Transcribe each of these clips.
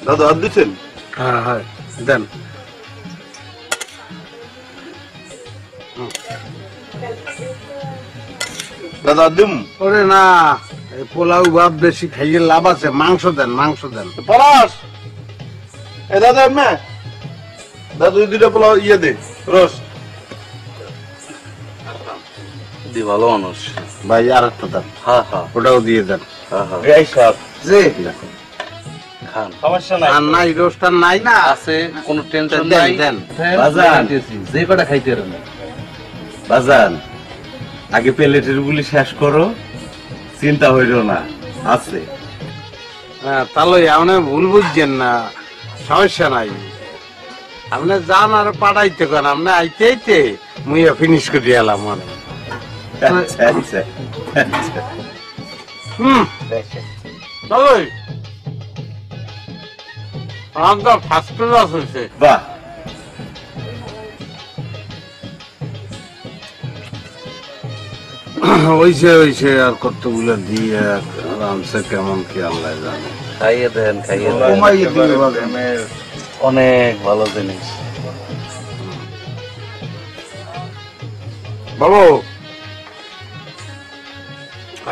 দাদা হাত দিচ্ছেন? হ্যাঁ হ্যাঁ দেন। দাদা দিম। ওরে না, পোলাও ভাত বেশি খাইয়ে লাভ আছে, মাংস দেন, মাংস দেন। পলাশ এ দাদা এমনি দাদু দুইটা পোলাও ইয়ে দে রস দি ভালো মানুষ। ভাই আর একটা দেন। হ্যাঁ হ্যাঁ ওটাও দিয়ে দেন। হ্যাঁ হ্যাঁ এই সাহেব জি খান, সমস্যা নাই। আর নাই, রোস্টার নাই না? আছে কোনো টেনশন দেন, নাই। দেন। বাজান যে কটা খাইতে পারেন বাজান, আগে প্লেটের গুলি শেষ করো, চিন্তা হইল না আছে। হ্যাঁ তাহলে আপনি ভুল বুঝছেন না, সমস্যা নাই। আপনি যান আর পাঠাইতে কেন, আপনি আইতে আইতে মুইয়া ফিনিশ করে এলাম মানে। আচ্ছা আচ্ছা আচ্ছা। চলো আমার ফার্স্ট ক্লাস হয়েছে। বাহ, হইছে হইছে, আর কতগুলো দিয়ে আরামসে কেমন কি আল্লাহ জানে। খাইয়ে দেন খাইয়ে দেন, কমাইয়ে দিবে বাগান। অনেক ভালো জিনিস। বাবু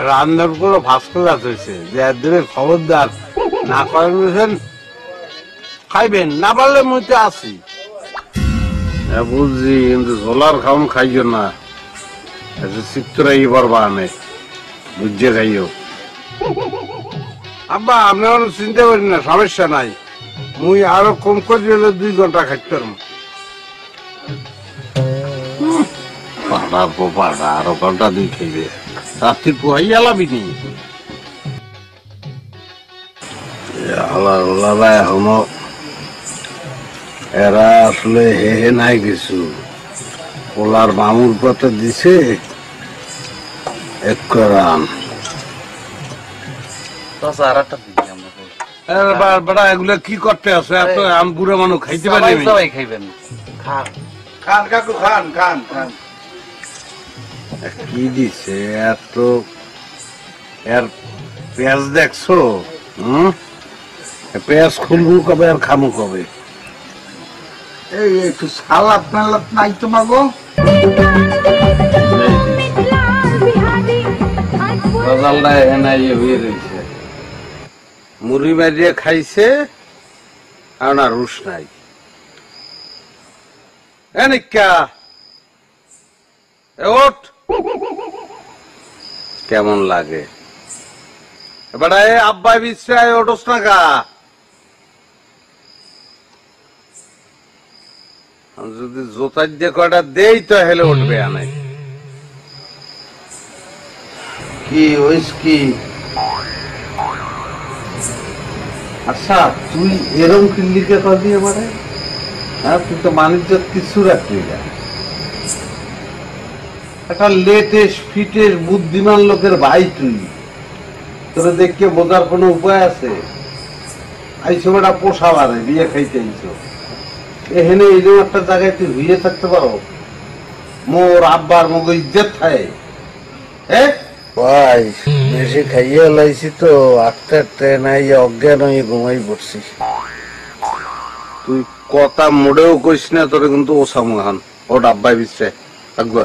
রান্নার গুলো ফার্স্ট ক্লাস হয়েছে, যে একদিনের খবরদার না করেন বুঝছেন, খাইবেন না পারলে মুইতে আসি। বুঝছি, কিন্তু ঝোলার খাওন খাইও না, চিত্তরাই পারবা আমি বুঝে খাইও। আব্বা আপনি কোনো চিন্তা করেন না, সমস্যা নাই, মুই আরো কম করে দিলে 2 ঘন্টা খাইতে পারবো। পাড়ার পো পাড়া আরো ঘন্টা 2 খাইবে, রাত্রি পোহাই আলাবি নি। আল্লাহ এখনো এরা আসলে হে হে নাই কিছু, পোলার মামুর পথে দিছে এক রান। আর একটা দিন আমরা বেটা এগুলা কি করতে আছে, এত আম বুড়ো মানুষ খাইতে পারি? সবাই খাইবেন। খান খান কাকু খান খান খান। কি দিছে এত, এর পেঁয়াজ দেখছো? পেঁয়াজ খুলবো কবে আর খামো কবে? এই একটু সালাদ মালাদ নাই তোমার গো? মুড়ি মারিয়ে খাইছে আর না রুশ নাই। ওঠ, কেমন লাগে এবার? আব্বাই বিশ্রায় ওঠোস না গা, যদি জোতার দিয়ে কয়টা দেই তো হেলে উঠবে। আনে কি হইস কি? আচ্ছা তুই এরম কিল্লিকে করবি এবারে? হ্যাঁ তুই তো বাণিজ্য কিছু রাখবি না, একটা লেটেস্ট ফিটেস্ট বুদ্ধিমান লোকের ভাই তুই, তোরা দেখে বোঝার কোনো উপায় আছে? আইসো বেটা পোষাবারে বিয়ে খাইতে আইসো, এখানে এইরকম একটা জায়গায় তুই হইয়ে থাকতে পারো? মোর আব্বার মগ ইজ্জত থাকে। হ্যাঁ ভাই বেশি খাইয়ে লাইছি তো, আটটা ট্রেন আইয়া অজ্ঞান হয়ে ঘুমাই পড়ছি। তুই কথা মোড়েও কইস না, তোরে কিন্তু ওসামু খান ও ডাব্বাই বিশ্বে থাকবো।